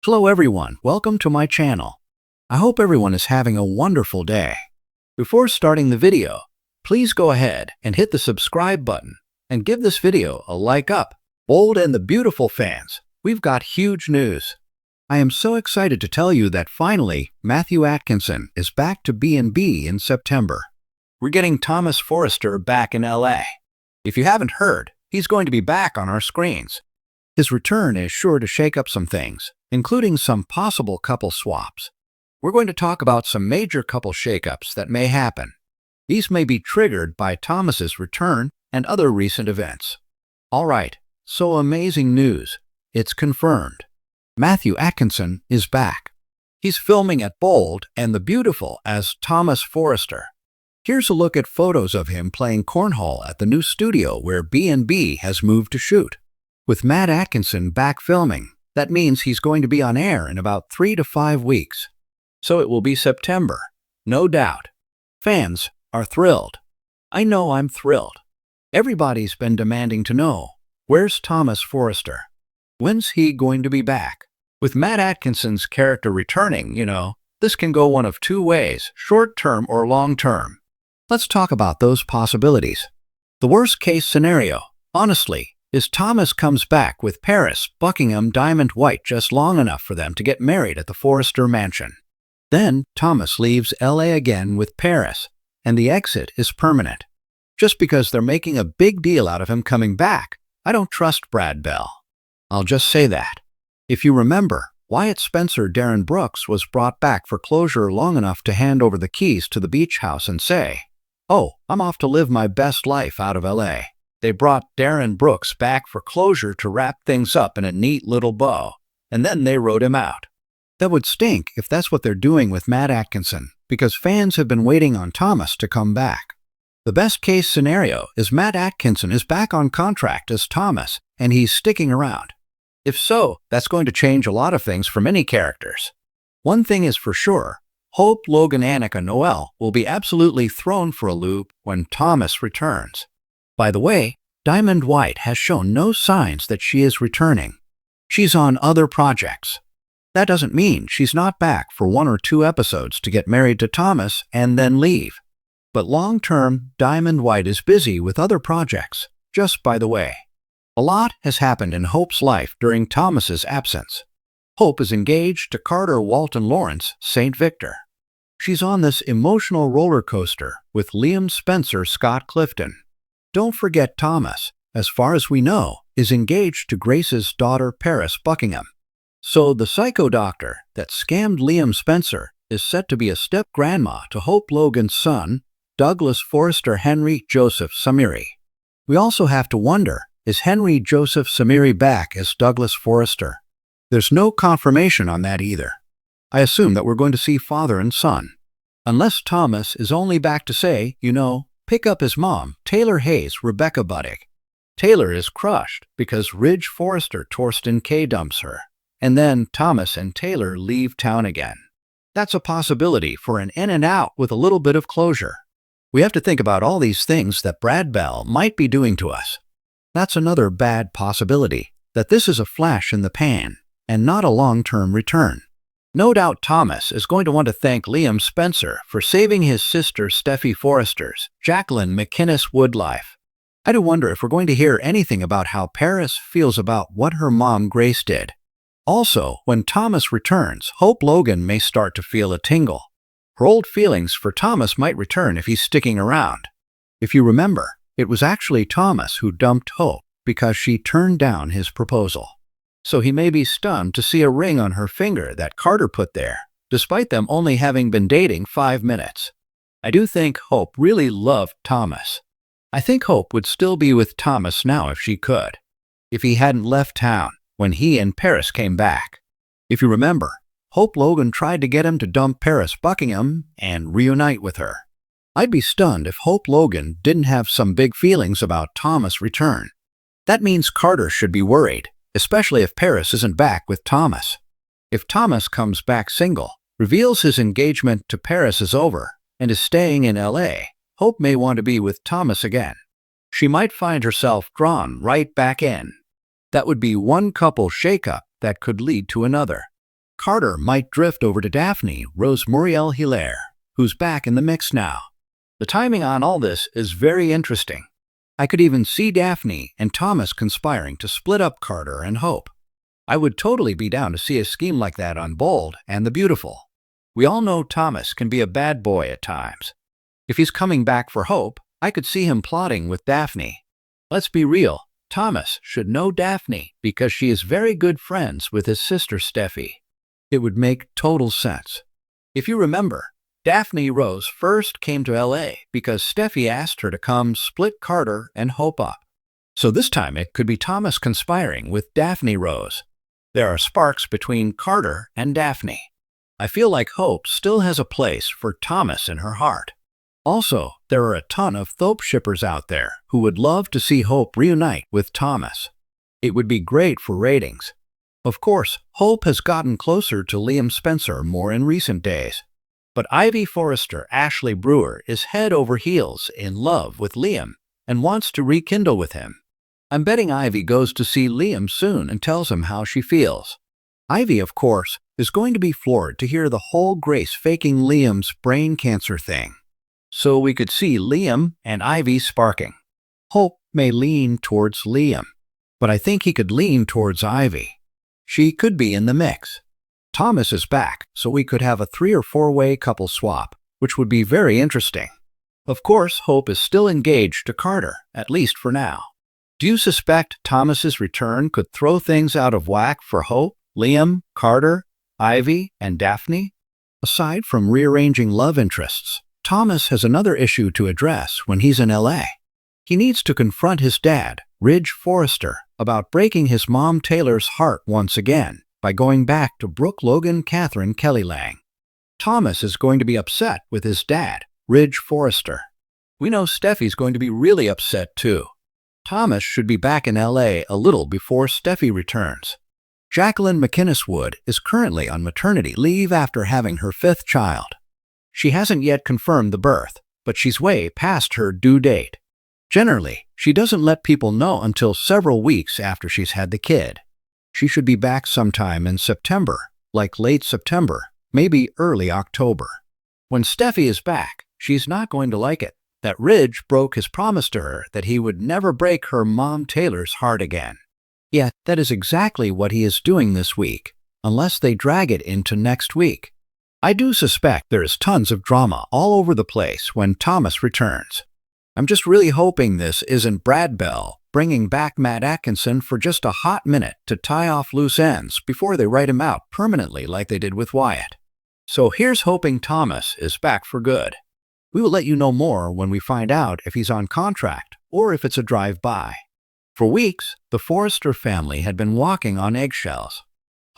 Hello everyone, welcome to my channel. I hope everyone is having a wonderful day. Before starting the video, please go ahead and hit the subscribe button and give this video a like up. Bold and the beautiful fans, we've got huge news. I am so excited to tell you that finally Matthew Atkinson is back to B&B in September. We're getting Thomas Forrester back in LA. If you haven't heard, he's going to be back on our screens. His return is sure to shake up some things, including some possible couple swaps. We're going to talk about some major couple shakeups that may happen. These may be triggered by Thomas's return and other recent events. All right, so amazing news. It's confirmed. Matthew Atkinson is back. He's filming at Bold and the Beautiful as Thomas Forrester. Here's a look at photos of him playing cornhole at the new studio where B&B has moved to shoot. With Matt Atkinson back filming, that means he's going to be on air in about 3 to 5 weeks. So it will be September, no doubt. Fans are thrilled. I know I'm thrilled. Everybody's been demanding to know, where's Thomas Forrester? When's he going to be back? With Matt Atkinson's character returning, this can go one of two ways, short-term or long-term. Let's talk about those possibilities. The worst-case scenario, honestly, is Thomas comes back with Paris Buckingham Diamond White just long enough for them to get married at the Forrester mansion. Then Thomas leaves LA again with Paris, and the exit is permanent. Just because they're making a big deal out of him coming back, I don't trust Brad Bell. I'll just say that. If you remember, Wyatt Spencer Darren Brooks was brought back for closure long enough to hand over the keys to the beach house and say, "Oh, I'm off to live my best life out of LA." They brought Darren Brooks back for closure to wrap things up in a neat little bow, and then they wrote him out. That would stink if that's what they're doing with Matt Atkinson, because fans have been waiting on Thomas to come back. The best-case scenario is Matt Atkinson is back on contract as Thomas, and he's sticking around. If so, that's going to change a lot of things for many characters. One thing is for sure, Hope, Logan, Annika, Noelle will be absolutely thrown for a loop when Thomas returns. By the way, Diamond White has shown no signs that she is returning. She's on other projects. That doesn't mean she's not back for 1 or 2 episodes to get married to Thomas and then leave. But long-term, Diamond White is busy with other projects, just by the way. A lot has happened in Hope's life during Thomas's absence. Hope is engaged to Carter Walton Lawrence St. Victor. She's on this emotional roller coaster with Liam Spencer Scott Clifton. Don't forget Thomas, as far as we know, is engaged to Grace's daughter Paris Buckingham. So the psycho doctor that scammed Liam Spencer is set to be a step-grandma to Hope Logan's son, Douglas Forrester Henry Joseph Samiri. We also have to wonder, is Henry Joseph Samiri back as Douglas Forrester? There's no confirmation on that either. I assume that we're going to see father and son. Unless Thomas is only back to say, pick up his mom, Taylor Hayes, Rebecca Buddick. Taylor is crushed because Ridge Forrester Torsten K dumps her, and then Thomas and Taylor leave town again. That's a possibility for an in and out with a little bit of closure. We have to think about all these things that Brad Bell might be doing to us. That's another bad possibility, that this is a flash in the pan and not a long-term return. No doubt Thomas is going to want to thank Liam Spencer for saving his sister Steffi Forrester's, Jacqueline McInnes Woodlife. I do wonder if we're going to hear anything about how Paris feels about what her mom Grace did. Also, when Thomas returns, Hope Logan may start to feel a tingle. Her old feelings for Thomas might return if he's sticking around. If you remember, it was actually Thomas who dumped Hope because she turned down his proposal. So he may be stunned to see a ring on her finger that Carter put there, despite them only having been dating 5 minutes. I do think Hope really loved Thomas. I think Hope would still be with Thomas now if she could, if he hadn't left town when he and Paris came back. If you remember, Hope Logan tried to get him to dump Paris Buckingham and reunite with her. I'd be stunned if Hope Logan didn't have some big feelings about Thomas' return. That means Carter should be worried, especially if Paris isn't back with Thomas. If Thomas comes back single, reveals his engagement to Paris is over, and is staying in LA, Hope may want to be with Thomas again. She might find herself drawn right back in. That would be one couple shakeup that could lead to another. Carter might drift over to Daphne Rose Muriel Hilaire, who's back in the mix now. The timing on all this is very interesting. I could even see Daphne and Thomas conspiring to split up Carter and Hope. I would totally be down to see a scheme like that on Bold and the Beautiful. We all know Thomas can be a bad boy at times. If he's coming back for Hope, I could see him plotting with Daphne. Let's be real, Thomas should know Daphne because she is very good friends with his sister Steffi. It would make total sense. If you remember, Daphne Rose first came to LA because Steffi asked her to come split Carter and Hope up. So this time it could be Thomas conspiring with Daphne Rose. There are sparks between Carter and Daphne. I feel like Hope still has a place for Thomas in her heart. Also, there are a ton of Thope shippers out there who would love to see Hope reunite with Thomas. It would be great for ratings. Of course, Hope has gotten closer to Liam Spencer more in recent days. But Ivy Forrester Ashley Brewer is head over heels in love with Liam and wants to rekindle with him. I'm betting Ivy goes to see Liam soon and tells him how she feels. Ivy, of course, is going to be floored to hear the whole Grace faking Liam's brain cancer thing. So we could see Liam and Ivy sparking. Hope may lean towards Liam, but I think he could lean towards Ivy. She could be in the mix. Thomas is back, so we could have a 3- or 4-way couple swap, which would be very interesting. Of course, Hope is still engaged to Carter, at least for now. Do you suspect Thomas's return could throw things out of whack for Hope, Liam, Carter, Ivy, and Daphne? Aside from rearranging love interests, Thomas has another issue to address when he's in LA. He needs to confront his dad, Ridge Forrester, about breaking his mom Taylor's heart once again by going back to Brooke Logan Catherine Kelly Lang. Thomas is going to be upset with his dad, Ridge Forrester. We know Steffi's going to be really upset too. Thomas should be back in LA a little before Steffi returns. Jacqueline McInnes Wood is currently on maternity leave after having her 5th child. She hasn't yet confirmed the birth, but she's way past her due date. Generally, she doesn't let people know until several weeks after she's had the kid. She should be back sometime in September, like late September, maybe early October. When Steffi is back, she's not going to like it that Ridge broke his promise to her that he would never break her mom Taylor's heart again. Yet, that is exactly what he is doing this week, unless they drag it into next week. I do suspect there is tons of drama all over the place when Thomas returns. I'm just really hoping this isn't Brad Bell bringing back Matt Atkinson for just a hot minute to tie off loose ends before they write him out permanently like they did with Wyatt. So here's hoping Thomas is back for good. We will let you know more when we find out if he's on contract or if it's a drive-by. For weeks, the Forrester family had been walking on eggshells.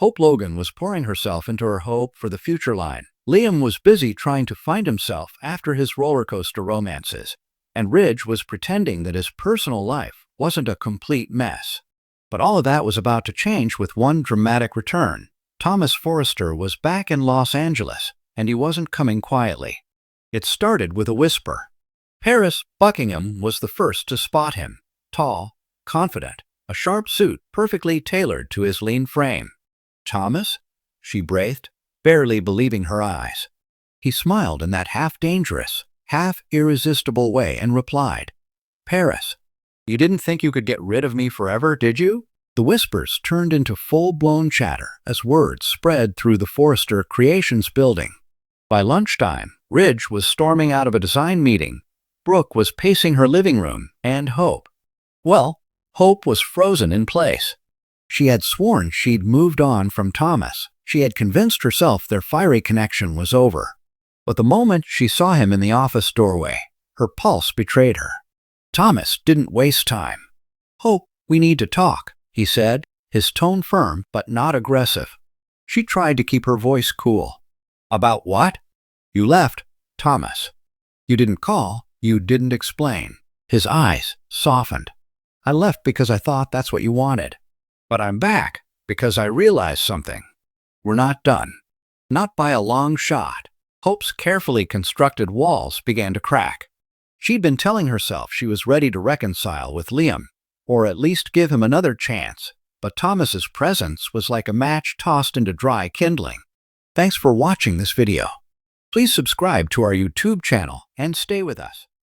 Hope Logan was pouring herself into her hope for the future line. Liam was busy trying to find himself after his roller coaster romances, and Ridge was pretending that his personal life wasn't a complete mess. But all of that was about to change with one dramatic return. Thomas Forrester was back in Los Angeles, and he wasn't coming quietly. It started with a whisper. Paris Buckingham was the first to spot him, tall, confident, a sharp suit perfectly tailored to his lean frame. Thomas? She breathed, barely believing her eyes. He smiled in that half-dangerous, half-irresistible way and replied, Paris, you didn't think you could get rid of me forever, did you? The whispers turned into full-blown chatter as words spread through the Forrester Creations building. By lunchtime, Ridge was storming out of a design meeting. Brooke was pacing her living room, and Hope was frozen in place. She had sworn she'd moved on from Thomas. She had convinced herself their fiery connection was over. But the moment she saw him in the office doorway, her pulse betrayed her. Thomas didn't waste time. Hope, we need to talk, he said, his tone firm but not aggressive. She tried to keep her voice cool. About what? You left, Thomas. You didn't call, you didn't explain. His eyes softened. I left because I thought that's what you wanted. But I'm back because I realized something. We're not done. Not by a long shot. Hope's carefully constructed walls began to crack. She'd been telling herself she was ready to reconcile with Liam, or at least give him another chance, but Thomas's presence was like a match tossed into dry kindling. Thanks for watching this video. Please subscribe to our YouTube channel and stay with us.